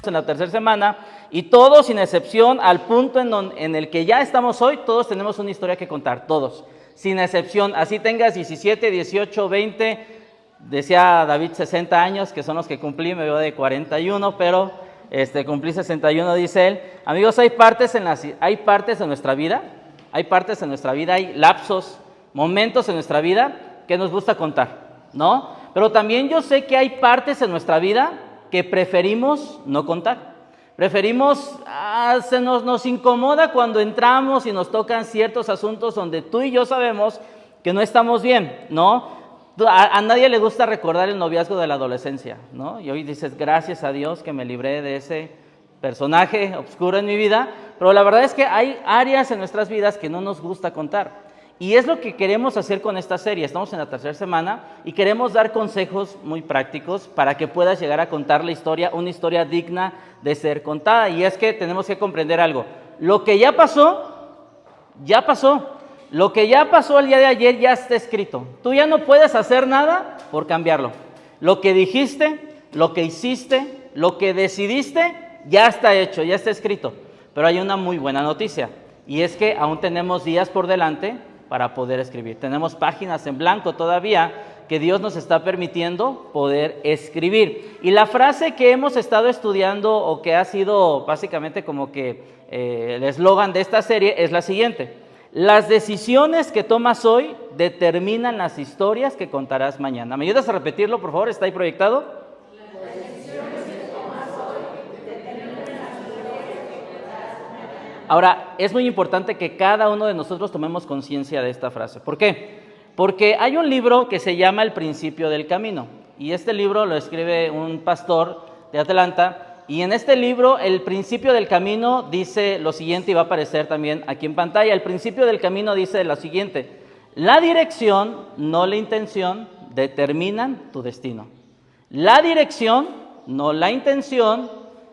en la tercera semana y todos, sin excepción, al punto en el que ya estamos hoy, todos tenemos una historia que contar, todos, sin excepción. Así tengas 17, 18, 20, decía David 60 años, que son los que cumplí, me veo de 41, pero cumplí 61, dice él. Amigos, hay partes en nuestra vida, hay lapsos, momentos en nuestra vida que nos gusta contar, ¿no? Pero también yo sé que hay partes en nuestra vida que preferimos no contar. Preferimos, nos incomoda cuando entramos y nos tocan ciertos asuntos donde tú y yo sabemos que no estamos bien, ¿no? A nadie le gusta recordar el noviazgo de la adolescencia, ¿no? Y hoy dices, gracias a Dios que me libré de ese personaje oscuro en mi vida, pero la verdad es que hay áreas en nuestras vidas que no nos gusta contar. Y es lo que queremos hacer con esta serie. Estamos en la tercera semana y queremos dar consejos muy prácticos para que puedas llegar a contar la historia, una historia digna de ser contada. Y es que tenemos que comprender algo. Lo que ya pasó, ya pasó. Lo que ya pasó el día de ayer ya está escrito. Tú ya no puedes hacer nada por cambiarlo. Lo que dijiste, lo que hiciste, lo que decidiste, ya está hecho, ya está escrito. Pero hay una muy buena noticia. Y es que aún tenemos días por delante para poder escribir. Tenemos páginas en blanco todavía que Dios nos está permitiendo poder escribir. Y la frase que hemos estado estudiando o que ha sido básicamente como que el eslogan de esta serie es la siguiente: las decisiones que tomas hoy determinan las historias que contarás mañana. ¿Me ayudas a repetirlo, por favor? ¿Está ahí proyectado? Las decisiones que tomas hoy determinan las historias que contarás mañana. Ahora, es muy importante que cada uno de nosotros tomemos conciencia de esta frase. ¿Por qué? Porque hay un libro que se llama El principio del camino. Y este libro lo escribe un pastor de Atlanta. Y en este libro, El principio del camino dice lo siguiente, y va a aparecer también aquí en pantalla. El principio del camino dice lo siguiente: la dirección, no la intención, determinan tu destino. La dirección, no la intención,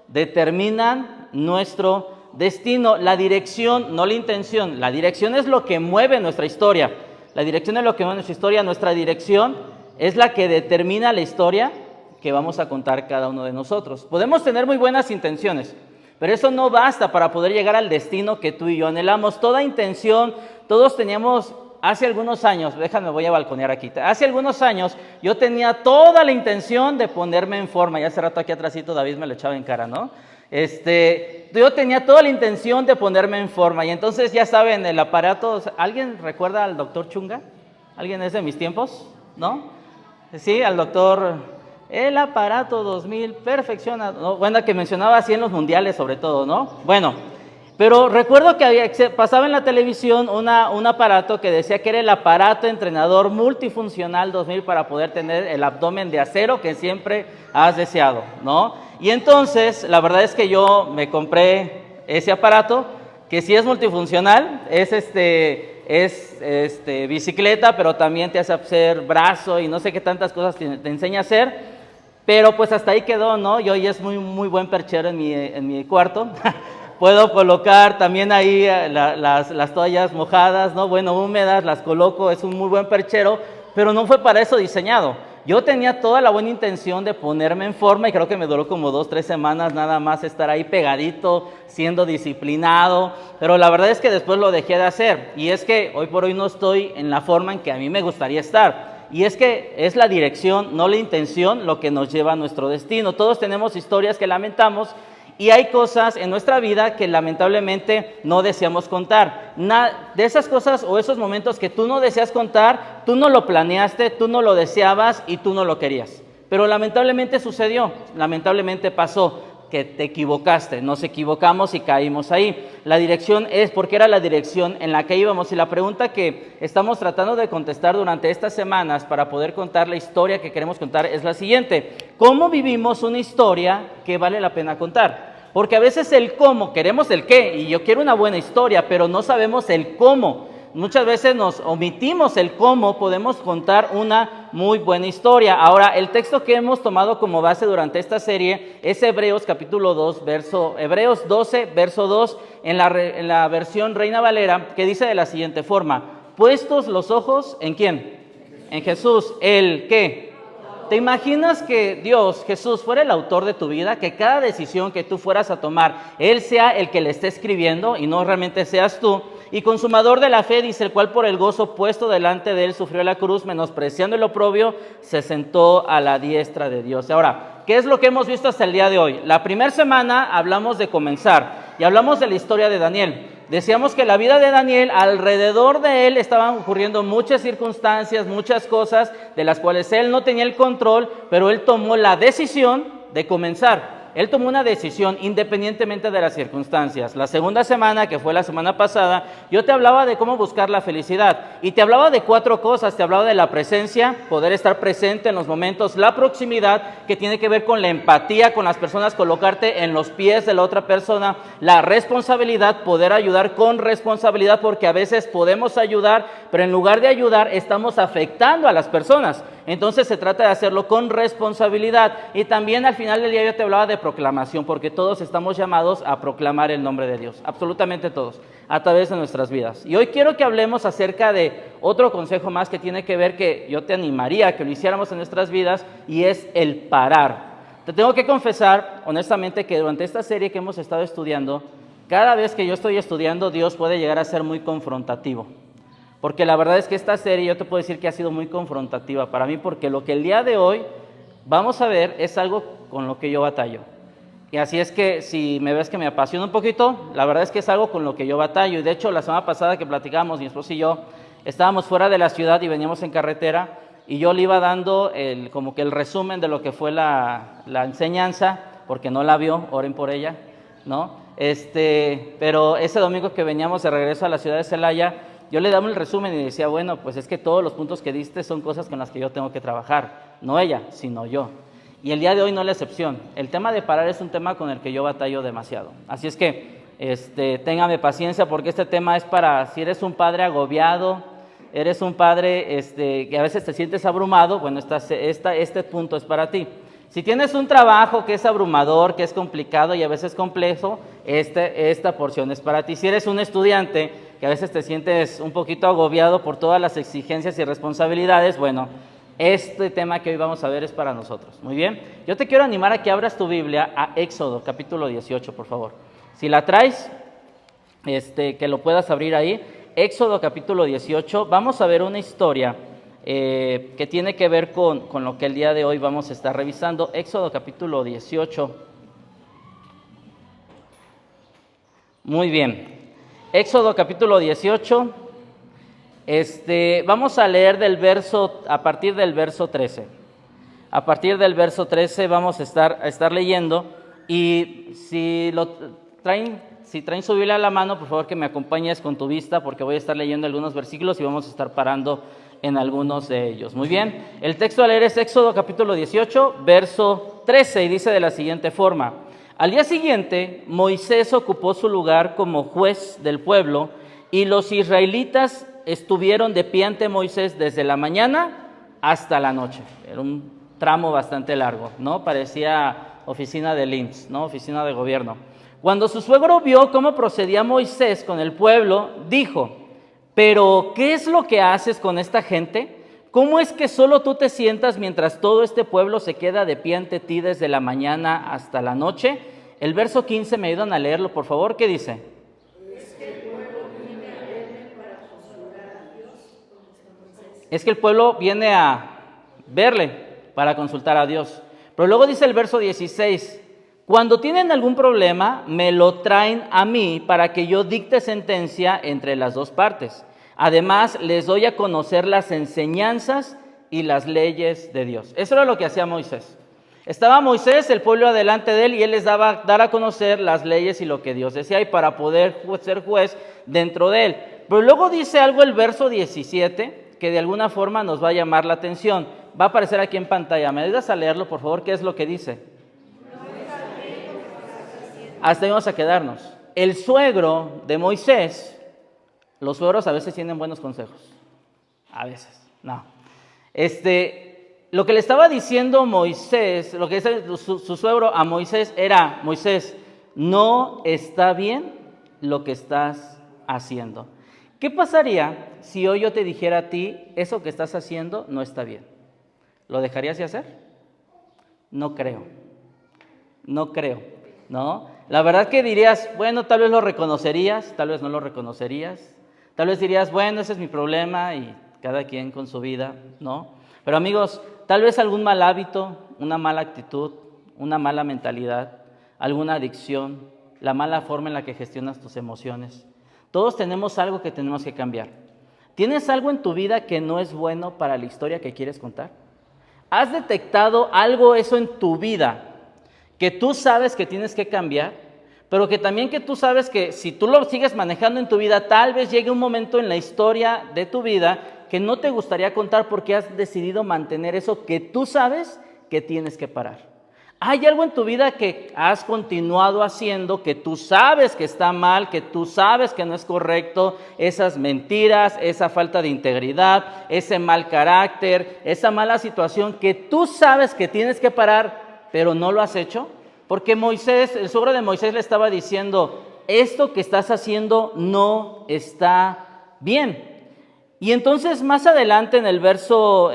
determinan nuestro destino. La dirección, no la intención. La dirección es lo que mueve nuestra historia. La dirección es lo que mueve nuestra historia. Nuestra dirección es la que determina la historia que vamos a contar cada uno de nosotros. Podemos tener muy buenas intenciones, pero eso no basta para poder llegar al destino que tú y yo anhelamos. Toda intención, todos teníamos, hace algunos años, déjame, voy a balconear aquí, hace algunos años yo tenía toda la intención de ponerme en forma, y hace rato aquí atrásito David me lo echaba en cara, ¿no? Yo tenía toda la intención de ponerme en forma, y entonces ya saben, el aparato, ¿alguien recuerda al doctor Chunga? ¿Alguien es de mis tiempos? ¿No? Sí, al doctor... El aparato 2000 perfecciona, ¿no? Bueno, que mencionaba así en los mundiales sobre todo, ¿no? Bueno, pero recuerdo que pasaba en la televisión un aparato que decía que era el aparato entrenador multifuncional 2000 para poder tener el abdomen de acero que siempre has deseado, ¿no? Y entonces, la verdad es que yo me compré ese aparato, que sí es multifuncional, es bicicleta, pero también te hace hacer brazo y no sé qué tantas cosas te enseña a hacer. Pero pues hasta ahí quedó, ¿no? Y hoy es muy, muy buen perchero en mi cuarto. Puedo colocar también ahí las toallas mojadas, ¿no? Bueno, húmedas, las coloco, es un muy buen perchero, pero no fue para eso diseñado. Yo tenía toda la buena intención de ponerme en forma y creo que me duró como 2-3 semanas nada más estar ahí pegadito, siendo disciplinado, pero la verdad es que después lo dejé de hacer. Y es que hoy por hoy no estoy en la forma en que a mí me gustaría estar. Y es que es la dirección, no la intención, lo que nos lleva a nuestro destino. Todos tenemos historias que lamentamos y hay cosas en nuestra vida que lamentablemente no deseamos contar. De esas cosas o esos momentos que tú no deseas contar, tú no lo planeaste, tú no lo deseabas y tú no lo querías. Pero lamentablemente sucedió, lamentablemente pasó, que te equivocaste, nos equivocamos y caímos ahí. La dirección es porque era la dirección en la que íbamos, y la pregunta que estamos tratando de contestar durante estas semanas para poder contar la historia que queremos contar es la siguiente: ¿cómo vivimos una historia que vale la pena contar? Porque a veces el cómo, queremos el qué, y yo quiero una buena historia, pero no sabemos el cómo. Muchas veces nos omitimos el cómo podemos contar una muy buena historia. Ahora, el texto que hemos tomado como base durante esta serie es Hebreos capítulo 2, Hebreos 12, verso 2, en la versión Reina Valera, que dice de la siguiente forma: puestos los ojos, ¿en quién? En Jesús, el ¿qué? ¿Te imaginas que Dios, Jesús, fuera el autor de tu vida? Que cada decisión que tú fueras a tomar, Él sea el que le esté escribiendo y no realmente seas tú. Y consumador de la fe, dice, el cual por el gozo puesto delante de Él sufrió la cruz, menospreciando el oprobio, se sentó a la diestra de Dios. Ahora, ¿qué es lo que hemos visto hasta el día de hoy? La primera semana hablamos de comenzar y hablamos de la historia de Daniel. Decíamos que la vida de Daniel, alrededor de él estaban ocurriendo muchas circunstancias, muchas cosas de las cuales él no tenía el control, pero él tomó la decisión de comenzar. Él tomó una decisión independientemente de las circunstancias. La segunda semana, que fue la semana pasada, yo te hablaba de cómo buscar la felicidad. Y te hablaba de 4 cosas. Te hablaba de la presencia, poder estar presente en los momentos. La proximidad, que tiene que ver con la empatía con las personas, colocarte en los pies de la otra persona. La responsabilidad, poder ayudar con responsabilidad, porque a veces podemos ayudar, pero en lugar de ayudar, estamos afectando a las personas. Entonces se trata de hacerlo con responsabilidad. Y también al final del día yo te hablaba de proclamación, porque todos estamos llamados a proclamar el nombre de Dios, absolutamente todos, a través de nuestras vidas. Y hoy quiero que hablemos acerca de otro consejo más que tiene que ver, que yo te animaría a que lo hiciéramos en nuestras vidas, y es el parar. Te tengo que confesar honestamente que durante esta serie que hemos estado estudiando, cada vez que yo estoy estudiando, Dios puede llegar a ser muy confrontativo. Porque la verdad es que esta serie yo te puedo decir que ha sido muy confrontativa para mí, porque lo que el día de hoy vamos a ver es algo con lo que yo batallo. Y así es que si me ves que me apasiona un poquito, la verdad es que es algo con lo que yo batallo. Y de hecho la semana pasada que platicábamos, mi esposo y yo, estábamos fuera de la ciudad y veníamos en carretera, y yo le iba dando como que el resumen de lo que fue la enseñanza, porque no la vio, oren por ella, ¿no? Pero ese domingo que veníamos de regreso a la ciudad de Celaya, yo le daba el resumen y decía, bueno, pues es que todos los puntos que diste son cosas con las que yo tengo que trabajar, no ella, sino yo. Y el día de hoy no es la excepción. El tema de parar es un tema con el que yo batallo demasiado. Así es que téngame paciencia, porque este tema es para, si eres un padre agobiado, eres un padre que a veces te sientes abrumado, bueno, este punto es para ti. Si tienes un trabajo que es abrumador, que es complicado y a veces complejo, esta porción es para ti. Si eres un estudiante que a veces te sientes un poquito agobiado por todas las exigencias y responsabilidades, bueno, este tema que hoy vamos a ver es para nosotros. Muy bien, yo te quiero animar a que abras tu Biblia a Éxodo, capítulo 18, por favor. Si la traes, que lo puedas abrir ahí. Éxodo, capítulo 18, vamos a ver una historia que tiene que ver con lo que el día de hoy vamos a estar revisando. Éxodo, capítulo 18. Muy bien. Éxodo capítulo 18, vamos a leer a partir del verso 13. A partir del verso 13 vamos a estar leyendo, y si traen su Biblia a la mano, por favor que me acompañes con tu vista, porque voy a estar leyendo algunos versículos y vamos a estar parando en algunos de ellos. Muy bien, el texto a leer es Éxodo capítulo 18, verso 13, y dice de la siguiente forma: al día siguiente, Moisés ocupó su lugar como juez del pueblo, y los israelitas estuvieron de pie ante Moisés desde la mañana hasta la noche. Era un tramo bastante largo, ¿no? Parecía oficina del IMSS, ¿no? Oficina de gobierno. Cuando su suegro vio cómo procedía Moisés con el pueblo, dijo: ¿pero qué es lo que haces con esta gente? ¿Cómo es que solo tú te sientas mientras todo este pueblo se queda de pie ante ti desde la mañana hasta la noche? El verso 15, ¿me ayudan a leerlo, por favor? ¿Qué dice? Es que el pueblo viene a verle para consultar a Dios. Es que el pueblo viene a verle para consultar a Dios. Pero luego dice el verso 16, cuando tienen algún problema, me lo traen a mí para que yo dicte sentencia entre las dos partes. Además, les doy a conocer las enseñanzas y las leyes de Dios. Eso era lo que hacía Moisés. Estaba Moisés, el pueblo delante de él, y él les daba a dar a conocer las leyes y lo que Dios decía, y para poder ser juez dentro de él. Pero luego dice algo el verso 17, que de alguna forma nos va a llamar la atención. Va a aparecer aquí en pantalla. ¿Me ayudas a leerlo, por favor? ¿Qué es lo que dice? Hasta ahí vamos a quedarnos. El suegro de Moisés... Los suegros a veces tienen buenos consejos, a veces, no. Lo que le estaba diciendo Moisés, lo que dice su suegro a Moisés era: Moisés, no está bien lo que estás haciendo. ¿Qué pasaría si hoy yo te dijera a ti, eso que estás haciendo no está bien? ¿Lo dejarías de hacer? No creo, ¿no? La verdad que dirías, bueno, tal vez lo reconocerías, tal vez no lo reconocerías, tal vez dirías, bueno, ese es mi problema y cada quien con su vida, ¿no? Pero amigos, tal vez algún mal hábito, una mala actitud, una mala mentalidad, alguna adicción, la mala forma en la que gestionas tus emociones. Todos tenemos algo que tenemos que cambiar. ¿Tienes algo en tu vida que no es bueno para la historia que quieres contar? ¿Has detectado algo eso en tu vida que tú sabes que tienes que cambiar, pero que también que tú sabes que si tú lo sigues manejando en tu vida, tal vez llegue un momento en la historia de tu vida que no te gustaría contar porque has decidido mantener eso que tú sabes que tienes que parar? ¿Hay algo en tu vida que has continuado haciendo, que tú sabes que está mal, que tú sabes que no es correcto? Esas mentiras, esa falta de integridad, ese mal carácter, esa mala situación que tú sabes que tienes que parar, pero no lo has hecho. Porque Moisés, el suegro de Moisés le estaba diciendo, esto que estás haciendo no está bien. Y entonces más adelante en el verso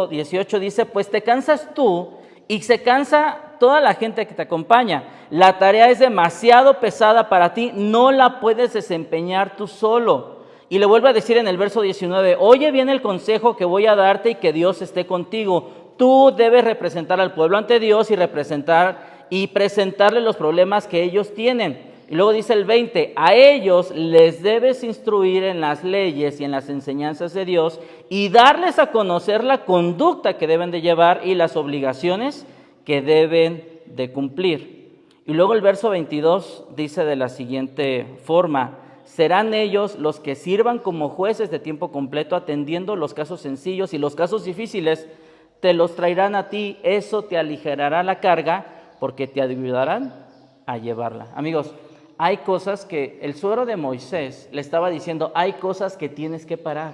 18 dice, pues te cansas tú y se cansa toda la gente que te acompaña. La tarea es demasiado pesada para ti, no la puedes desempeñar tú solo. Y le vuelve a decir en el verso 19, oye bien el consejo que voy a darte y que Dios esté contigo. Tú debes representar al pueblo ante Dios y presentarle los problemas que ellos tienen. Y luego dice el 20, a ellos les debes instruir en las leyes y en las enseñanzas de Dios y darles a conocer la conducta que deben de llevar y las obligaciones que deben de cumplir. Y luego el verso 22 dice de la siguiente forma, serán ellos los que sirvan como jueces de tiempo completo atendiendo los casos sencillos y los casos difíciles te los traerán a ti, eso te aligerará la carga porque te ayudarán a llevarla. Amigos, hay cosas que el suegro de Moisés le estaba diciendo, hay cosas que tienes que parar.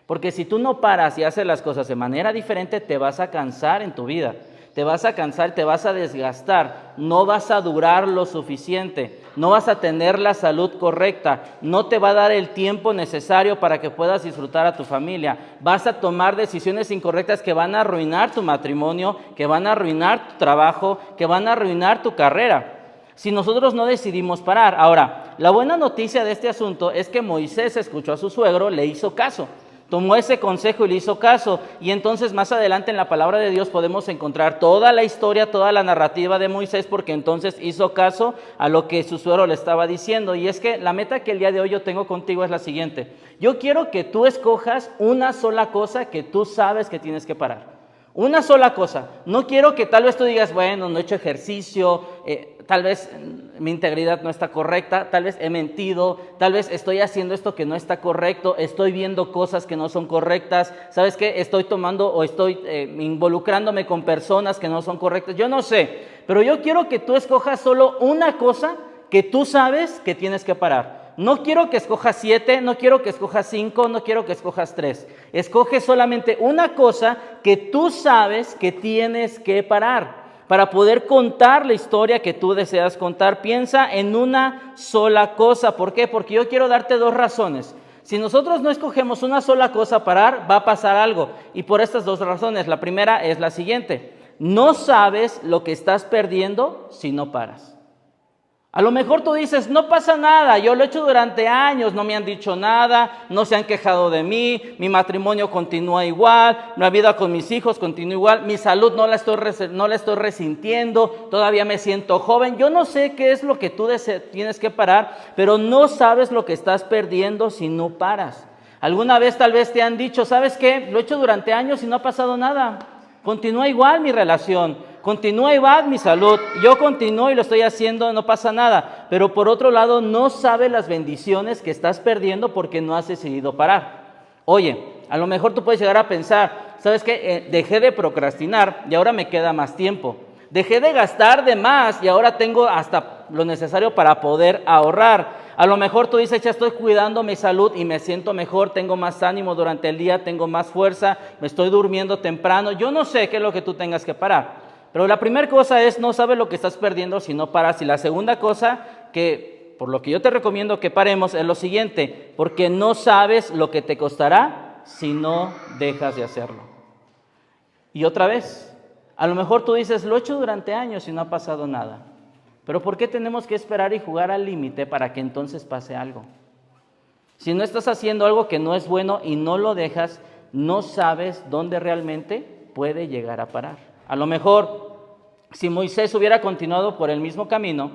Porque si tú no paras y haces las cosas de manera diferente, te vas a cansar en tu vida. Te vas a cansar, te vas a desgastar, no vas a durar lo suficiente, no vas a tener la salud correcta, no te va a dar el tiempo necesario para que puedas disfrutar a tu familia. Vas a tomar decisiones incorrectas que van a arruinar tu matrimonio, que van a arruinar tu trabajo, que van a arruinar tu carrera. Si nosotros no decidimos parar. Ahora, la buena noticia de este asunto es que Moisés escuchó a su suegro, le hizo caso, tomó ese consejo y le hizo caso. Y entonces más adelante en la palabra de Dios podemos encontrar toda la historia, toda la narrativa de Moisés, porque entonces hizo caso a lo que su suegro le estaba diciendo. Y es que la meta que el día de hoy yo tengo contigo es la siguiente. Yo quiero que tú escojas una sola cosa que tú sabes que tienes que parar. Una sola cosa. No quiero que tal vez tú digas, bueno, no he hecho ejercicio, tal vez mi integridad no está correcta, tal vez he mentido, tal vez estoy haciendo esto que no está correcto, estoy viendo cosas que no son correctas, ¿sabes qué? Estoy tomando o estoy involucrándome con personas que no son correctas, yo no sé, pero yo quiero que tú escojas solo una cosa que tú sabes que tienes que parar. No quiero que escojas 7, no quiero que escojas 5, no quiero que escojas 3. Escoge solamente una cosa que tú sabes que tienes que parar para poder contar la historia que tú deseas contar. Piensa en una sola cosa. ¿Por qué? Porque yo quiero darte 2 razones. Si nosotros no escogemos una sola cosa a parar, va a pasar algo. Y por estas 2 razones. La primera es la siguiente. No sabes lo que estás perdiendo si no paras. A lo mejor tú dices, no pasa nada, yo lo he hecho durante años, no me han dicho nada, no se han quejado de mí, mi matrimonio continúa igual, la vida con mis hijos continúa igual, mi salud no la estoy resintiendo, todavía me siento joven. Yo no sé qué es lo que tú tienes que parar, pero no sabes lo que estás perdiendo si no paras. Alguna vez tal vez te han dicho, ¿sabes qué? Lo he hecho durante años y no ha pasado nada, continúa igual mi relación. Continúa igual mi salud, yo continúo y lo estoy haciendo, no pasa nada. Pero por otro lado, no sabes las bendiciones que estás perdiendo porque no has decidido parar. Oye, a lo mejor tú puedes llegar a pensar, ¿sabes qué? Dejé de procrastinar y ahora me queda más tiempo. Dejé de gastar de más y ahora tengo hasta lo necesario para poder ahorrar. A lo mejor tú dices, ya estoy cuidando mi salud y me siento mejor, tengo más ánimo durante el día, tengo más fuerza, me estoy durmiendo temprano. Yo no sé qué es lo que tú tengas que parar. Pero la primera cosa es, no sabes lo que estás perdiendo si no paras. Y la segunda cosa, que por lo que yo te recomiendo que paremos, es lo siguiente, porque no sabes lo que te costará si no dejas de hacerlo. Y otra vez, a lo mejor tú dices, lo he hecho durante años y no ha pasado nada. Pero ¿por qué tenemos que esperar y jugar al límite para que entonces pase algo? Si no estás haciendo algo que no es bueno y no lo dejas, no sabes dónde realmente puede llegar a parar. A lo mejor, si Moisés hubiera continuado por el mismo camino,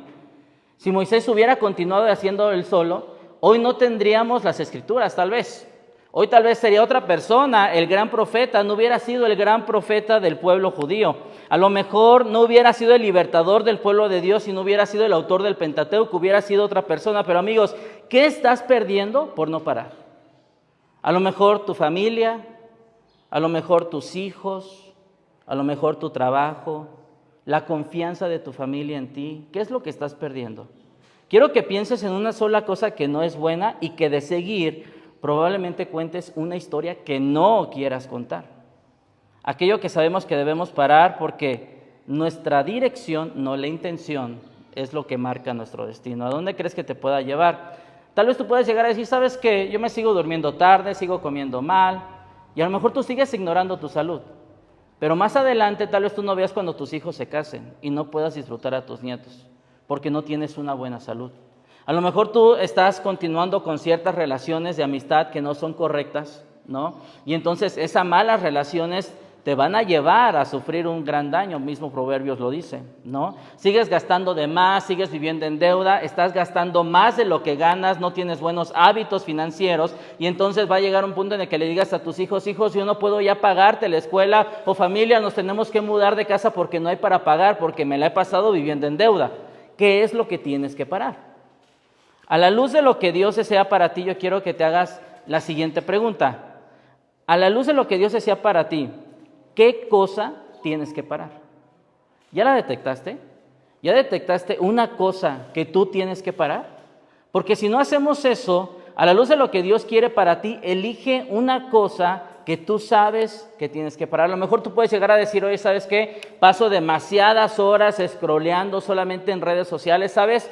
si Moisés hubiera continuado haciendo él solo, hoy no tendríamos las Escrituras, tal vez. Hoy tal vez sería otra persona, el gran profeta, no hubiera sido el gran profeta del pueblo judío. A lo mejor no hubiera sido el libertador del pueblo de Dios y no hubiera sido el autor del Pentateuco, hubiera sido otra persona. Pero amigos, ¿qué estás perdiendo por no parar? A lo mejor tu familia, a lo mejor tus hijos, a lo mejor tu trabajo, la confianza de tu familia en ti. ¿Qué es lo que estás perdiendo? Quiero que pienses en una sola cosa que no es buena y que de seguir probablemente cuentes una historia que no quieras contar. Aquello que sabemos que debemos parar porque nuestra dirección, no la intención, es lo que marca nuestro destino. ¿A dónde crees que te pueda llevar? Tal vez tú puedes llegar a decir, ¿sabes qué? Yo me sigo durmiendo tarde, sigo comiendo mal, y a lo mejor tú sigues ignorando tu salud. Pero más adelante tal vez tú no veas cuando tus hijos se casen y no puedas disfrutar a tus nietos, porque no tienes una buena salud. A lo mejor tú estás continuando con ciertas relaciones de amistad que no son correctas, ¿no? Y entonces esas malas relaciones te van a llevar a sufrir un gran daño, mismo Proverbios lo dice, ¿no? Sigues gastando de más, sigues viviendo en deuda, estás gastando más de lo que ganas, no tienes buenos hábitos financieros y entonces va a llegar un punto en el que le digas a tus hijos, yo no puedo ya pagarte la escuela o familia, nos tenemos que mudar de casa porque no hay para pagar, porque me la he pasado viviendo en deuda. ¿Qué es lo que tienes que parar? A la luz de lo que Dios desea para ti, yo quiero que te hagas la siguiente pregunta. A la luz de lo que Dios desea para ti, ¿qué cosa tienes que parar? ¿Ya la detectaste? ¿Ya detectaste una cosa que tú tienes que parar? Porque si no hacemos eso, a la luz de lo que Dios quiere para ti, elige una cosa que tú sabes que tienes que parar. A lo mejor tú puedes llegar a decir, oye, ¿sabes qué? Paso demasiadas horas scrolleando solamente en redes sociales, ¿sabes?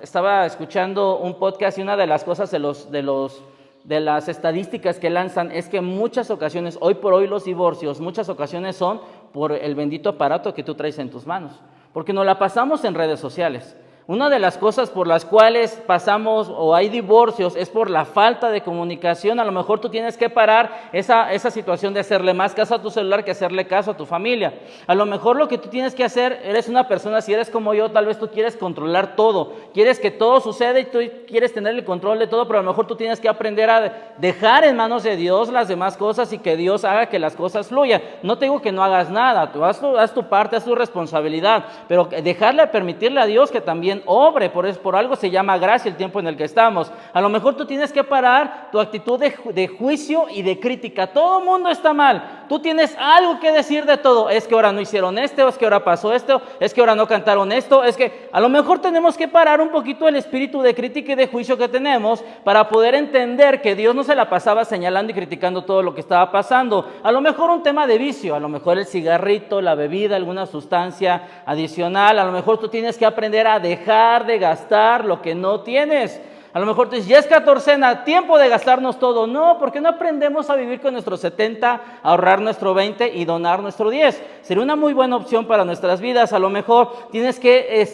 Estaba escuchando un podcast y una de las cosas de las estadísticas que lanzan es que en muchas ocasiones, hoy por hoy los divorcios, muchas ocasiones son por el bendito aparato que tú traes en tus manos, porque nos la pasamos en redes sociales. Una de las cosas por las cuales pasamos o hay divorcios es por la falta de comunicación. A lo mejor tú tienes que parar esa situación de hacerle más caso a tu celular que hacerle caso a tu familia. A lo mejor lo que tú tienes que hacer, eres una persona, si eres como yo, tal vez tú quieres controlar todo. Quieres que todo suceda y tú quieres tener el control de todo, pero a lo mejor tú tienes que aprender a dejar en manos de Dios las demás cosas y que Dios haga que las cosas fluyan. No te digo que no hagas nada, tú haz tu parte, haz tu responsabilidad, pero dejarle, permitirle a Dios que también obre, por algo se llama gracia el tiempo en el que estamos. A lo mejor tú tienes que parar tu actitud de juicio y de crítica. Todo el mundo está mal, tú tienes algo que decir de todo. Es que ahora no hicieron esto, es que ahora pasó esto, es que ahora no cantaron esto, es que a lo mejor tenemos que parar un poquito el espíritu de crítica y de juicio que tenemos para poder entender que Dios no se la pasaba señalando y criticando todo lo que estaba pasando. A lo mejor un tema de vicio, a lo mejor el cigarrito, la bebida, alguna sustancia adicional. A lo mejor tú tienes que aprender a dejar de gastar lo que no tienes. A lo mejor tú dices, ya es catorcena, tiempo de gastarnos todo. No, porque no aprendemos a vivir con nuestros 70, ahorrar nuestro 20 y donar nuestro 10. Sería una muy buena opción para nuestras vidas. A lo mejor tienes que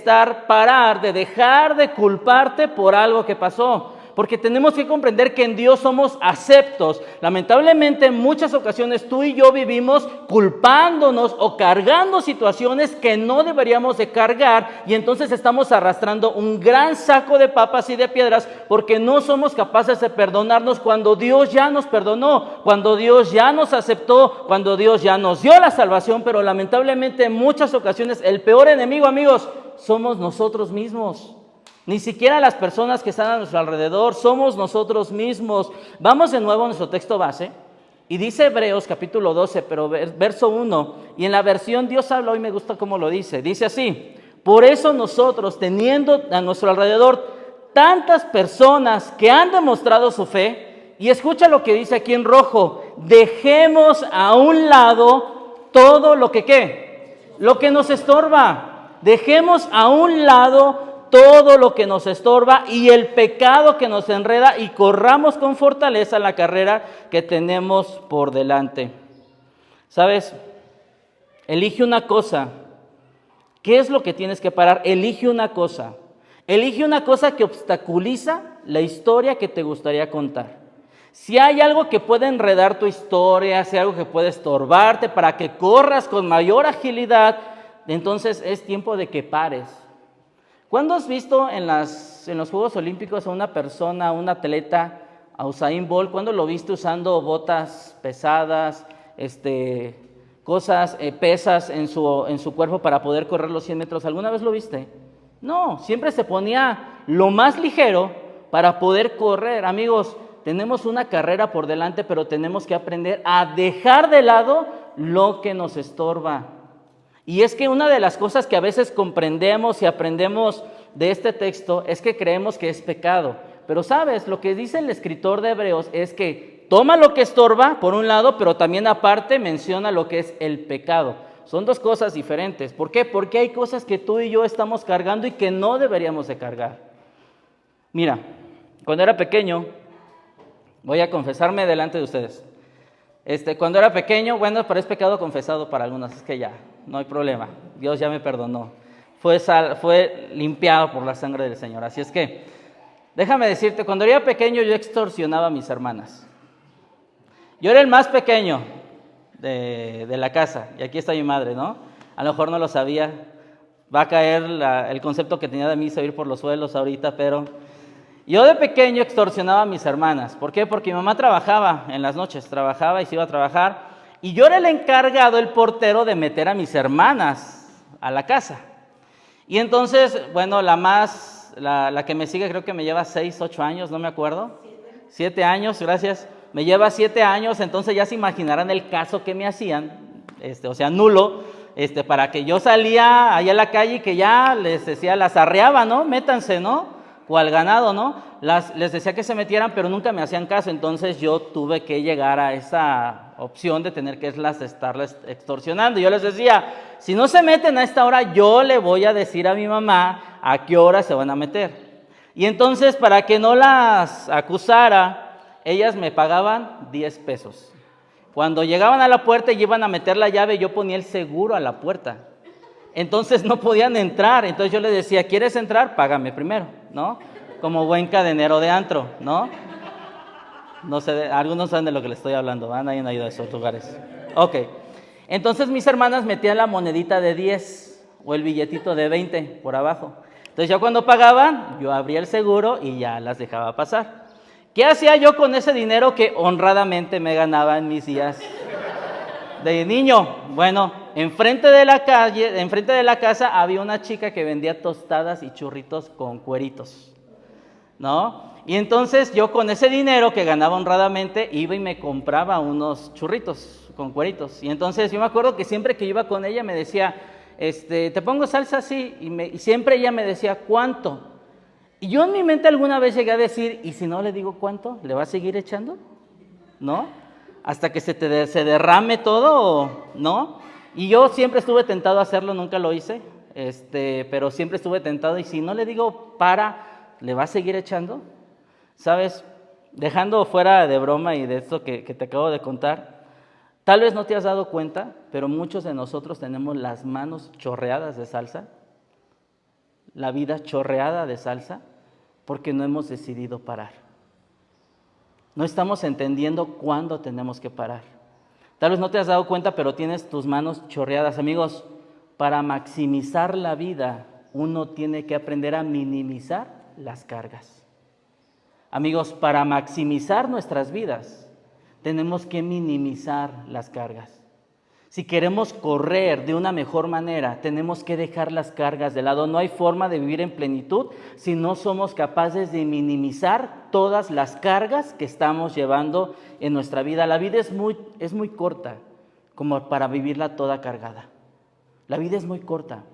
parar de dejar de culparte por algo que pasó. Porque tenemos que comprender que en Dios somos aceptos. Lamentablemente en muchas ocasiones tú y yo vivimos culpándonos o cargando situaciones que no deberíamos de cargar y entonces estamos arrastrando un gran saco de papas y de piedras porque no somos capaces de perdonarnos cuando Dios ya nos perdonó, cuando Dios ya nos aceptó, cuando Dios ya nos dio la salvación. Pero lamentablemente en muchas ocasiones el peor enemigo, amigos, somos nosotros mismos. Ni siquiera las personas que están a nuestro alrededor, somos nosotros mismos. Vamos de nuevo a nuestro texto base y dice Hebreos capítulo 12, pero verso 1, y en la versión Dios habla hoy, me gusta cómo lo dice así: por eso nosotros, teniendo a nuestro alrededor tantas personas que han demostrado su fe, y escucha lo que dice aquí en rojo, dejemos a un lado todo lo que ¿qué? Lo que nos estorba. Dejemos a un lado todo lo que nos estorba y el pecado que nos enreda y corramos con fortaleza la carrera que tenemos por delante. ¿Sabes? Elige una cosa. ¿Qué es lo que tienes que parar? Elige una cosa. Elige una cosa que obstaculiza la historia que te gustaría contar. Si hay algo que puede enredar tu historia, si hay algo que puede estorbarte para que corras con mayor agilidad, entonces es tiempo de que pares. ¿Cuándo has visto en los Juegos Olímpicos a una persona, a un atleta, a Usain Bolt, cuándo lo viste usando botas pesadas, pesas en su cuerpo para poder correr los 100 metros? ¿Alguna vez lo viste? No, siempre se ponía lo más ligero para poder correr. Amigos, tenemos una carrera por delante, pero tenemos que aprender a dejar de lado lo que nos estorba. Y es que una de las cosas que a veces comprendemos y aprendemos de este texto es que creemos que es pecado. Pero sabes, lo que dice el escritor de Hebreos es que toma lo que estorba, por un lado, pero también aparte menciona lo que es el pecado. Son dos cosas diferentes. ¿Por qué? Porque hay cosas que tú y yo estamos cargando y que no deberíamos de cargar. Mira, cuando era pequeño, voy a confesarme delante de ustedes. Cuando era pequeño, bueno, pero es pecado confesado para algunos, es que ya, no hay problema. Dios ya me perdonó. Fue limpiado por la sangre del Señor. Así es que, déjame decirte, cuando era pequeño yo extorsionaba a mis hermanas. Yo era el más pequeño de la casa, y aquí está mi madre, ¿no? A lo mejor no lo sabía, va a caer el concepto que tenía de mí subir por los suelos ahorita, pero yo de pequeño extorsionaba a mis hermanas. ¿Por qué? Porque mi mamá trabajaba en las noches, trabajaba y se iba a trabajar, y yo era el encargado, el portero, de meter a mis hermanas a la casa. Y entonces, bueno, la que me sigue creo que me lleva 6, 8 años, no me acuerdo. 7 años, gracias. Me lleva 7 años, entonces ya se imaginarán el caso que me hacían, o sea, nulo, para que yo salía allá a la calle y que ya les decía, las arreaba, ¿no? Métanse, ¿no? O al ganado, ¿no? Les decía que se metieran, pero nunca me hacían caso, entonces yo tuve que llegar a esa opción de tener que estarles extorsionando. Yo les decía, si no se meten a esta hora, yo le voy a decir a mi mamá a qué hora se van a meter. Y entonces, para que no las acusara, ellas me pagaban 10 pesos. Cuando llegaban a la puerta y iban a meter la llave, yo ponía el seguro a la puerta. Entonces no podían entrar. Entonces yo les decía, ¿quieres entrar? Págame primero, ¿no? Como buen cadenero de antro, ¿no? No sé, algunos saben de lo que les estoy hablando, ¿van? Nadie ha ido a esos lugares. Ok. Entonces mis hermanas metían la monedita de 10 o el billetito de 20 por abajo. Entonces ya cuando pagaban, yo abría el seguro y ya las dejaba pasar. ¿Qué hacía yo con ese dinero que honradamente me ganaba en mis días de niño? Bueno, enfrente de la casa había una chica que vendía tostadas y churritos con cueritos, ¿no? Y entonces yo con ese dinero que ganaba honradamente iba y me compraba unos churritos con cueritos. Y entonces yo me acuerdo que siempre que iba con ella me decía, ¿te pongo salsa? Sí. Y siempre ella me decía, ¿cuánto? Y yo en mi mente alguna vez llegué a decir, ¿y si no le digo cuánto? ¿Le va a seguir echando? ¿No? Hasta que se derrame todo, ¿no? Y yo siempre estuve tentado a hacerlo, nunca lo hice, pero siempre estuve tentado. Y si no le digo ¿le va a seguir echando? ¿Sabes? Dejando fuera de broma y de esto que te acabo de contar, tal vez no te has dado cuenta, pero muchos de nosotros tenemos las manos chorreadas de salsa, la vida chorreada de salsa, porque no hemos decidido parar. No estamos entendiendo cuándo tenemos que parar. Tal vez no te has dado cuenta, pero tienes tus manos chorreadas. Amigos, para maximizar la vida, uno tiene que aprender a minimizar las cargas. Amigos, para maximizar nuestras vidas, tenemos que minimizar las cargas. Si queremos correr de una mejor manera, tenemos que dejar las cargas de lado. No hay forma de vivir en plenitud si no somos capaces de minimizar todas las cargas que estamos llevando en nuestra vida. La vida es muy corta como para vivirla toda cargada. La vida es muy corta.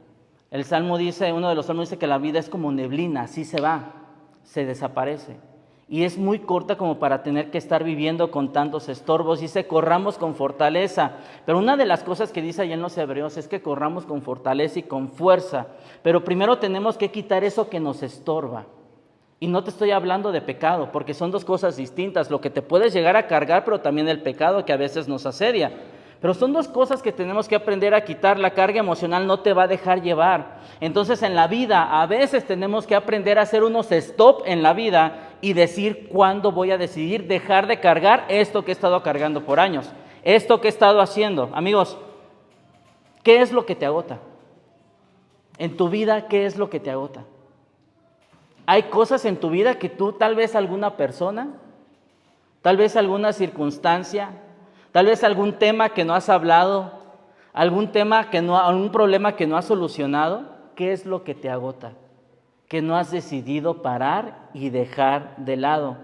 Uno de los salmos dice que la vida es como neblina, así se va, se desaparece. Y es muy corta como para tener que estar viviendo con tantos estorbos. Dice, corramos con fortaleza. Pero una de las cosas que dice allá en los Hebreos es que corramos con fortaleza y con fuerza. Pero primero tenemos que quitar eso que nos estorba. Y no te estoy hablando de pecado, porque son dos cosas distintas. Lo que te puedes llegar a cargar, pero también el pecado que a veces nos asedia. Pero son dos cosas que tenemos que aprender a quitar. La carga emocional no te va a dejar llevar. Entonces en la vida a veces tenemos que aprender a hacer unos stop en la vida y decir cuándo voy a decidir dejar de cargar esto que he estado cargando por años. Esto que he estado haciendo. Amigos, ¿qué es lo que te agota? En tu vida, ¿qué es lo que te agota? Hay cosas en tu vida que tú, tal vez alguna persona, tal vez alguna circunstancia, tal vez algún tema que no has hablado, algún problema que no has solucionado, ¿qué es lo que te agota? Que no has decidido parar y dejar de lado.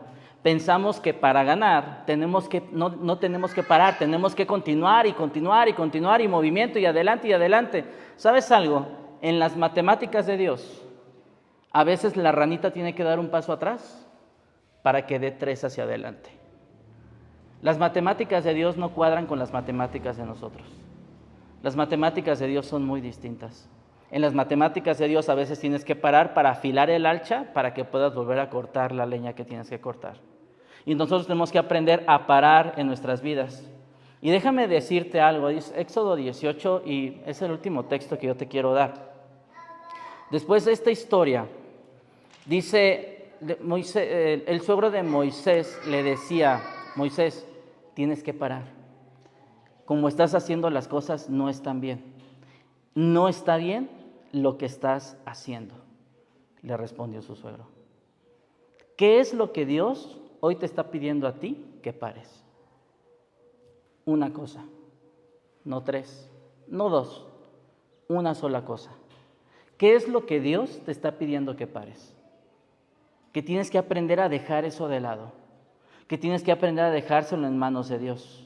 Pensamos que para ganar no tenemos que parar, tenemos que continuar y continuar y continuar y movimiento y adelante y adelante. ¿Sabes algo? En las matemáticas de Dios, a veces la ranita tiene que dar un paso atrás para que dé 3 hacia adelante. Las matemáticas de Dios no cuadran con las matemáticas de nosotros. Las matemáticas de Dios son muy distintas. En las matemáticas de Dios a veces tienes que parar para afilar el hacha para que puedas volver a cortar la leña que tienes que cortar. Y nosotros tenemos que aprender a parar en nuestras vidas. Y déjame decirte algo, es Éxodo 18 y es el último texto que yo te quiero dar. Después de esta historia, dice el suegro de Moisés le decía: Moisés, tienes que parar. Como estás haciendo las cosas no están bien. No está bien lo que estás haciendo, le respondió su suegro. ¿Qué es lo que Dios hoy te está pidiendo a ti que pares? Una cosa, no 3, no 2, una sola cosa. ¿Qué es lo que Dios te está pidiendo que pares? Que tienes que aprender a dejar eso de lado, que tienes que aprender a dejárselo en manos de Dios.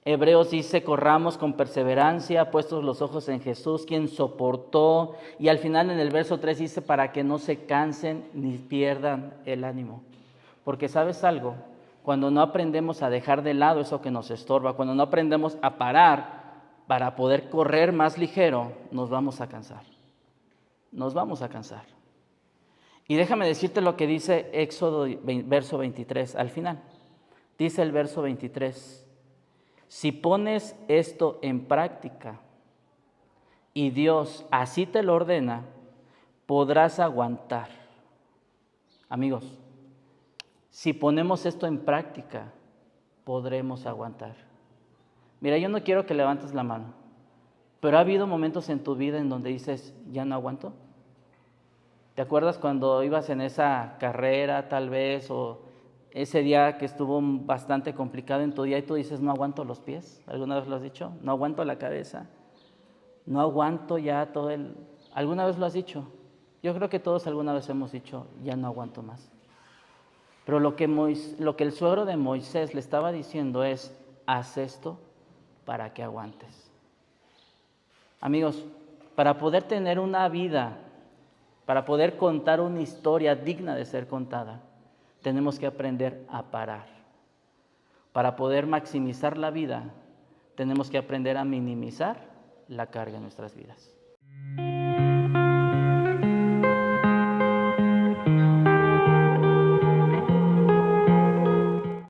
Hebreos dice: corramos con perseverancia, puestos los ojos en Jesús, quien soportó. Y al final en el verso 3 dice: para que no se cansen ni pierdan el ánimo. Porque ¿sabes algo? Cuando no aprendemos a dejar de lado eso que nos estorba, cuando no aprendemos a parar para poder correr más ligero, nos vamos a cansar. Nos vamos a cansar. Y déjame decirte lo que dice Éxodo verso 23 al final. Dice el verso 23: si pones esto en práctica y Dios así te lo ordena, podrás aguantar. Amigos, si ponemos esto en práctica, podremos aguantar. Mira, yo no quiero que levantes la mano, pero ha habido momentos en tu vida en donde dices: ya no aguanto. ¿Te acuerdas cuando ibas en esa carrera tal vez, o ese día que estuvo bastante complicado en tu día y tú dices: no aguanto los pies? ¿Alguna vez lo has dicho? No aguanto la cabeza, no aguanto ya todo el... ¿Alguna vez lo has dicho? Yo creo que todos alguna vez hemos dicho: ya no aguanto más. Pero lo que el suegro de Moisés le estaba diciendo es: haz esto para que aguantes. Amigos, para poder tener una vida, para poder contar una historia digna de ser contada, tenemos que aprender a parar. Para poder maximizar la vida, tenemos que aprender a minimizar la carga en nuestras vidas.